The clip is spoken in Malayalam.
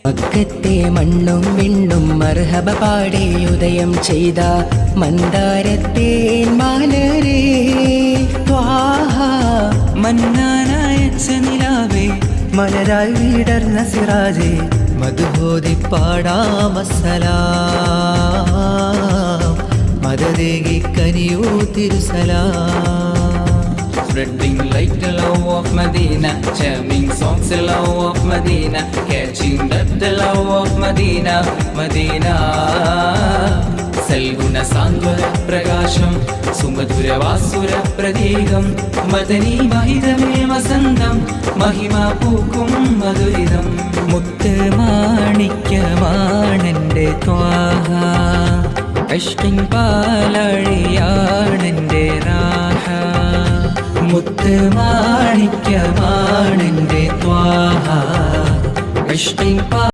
മക്കത്തെ മണ്ണും വിണ്ണും മർഹബ പാടെ ഉദയം ചെയ്ത മന്ദാരത്തെ മാലരേ ത്വാഹ മന്നാനായച്ച നിലാവേ മലരായി വിടർന്ന സിറാജേ മധുബോധി പാടാമസലാം മദദേകി കനിയോ തിരുസലാം. Spreading like the love of Medina, jamming songs the love of Medina, catching the love of Medina, Medina. സൽഗുണ സാന്ത്വന പ്രകാശം സുമധുര വാസുര പ്രതീകം മദനി മഹിതമേ വസന്തം മഹിമ പൂക്കും മധുരിതം. മുത്ത് മാണിക്യമാണെൻ്റെ ത്വാഹ അഷ്കിൻ പാലഴിയാണെൻ്റെ റാഹ. മുത്ത് മാണിക്യമാണെൻ്റെ ത്വാഹ അഷ്കിൻ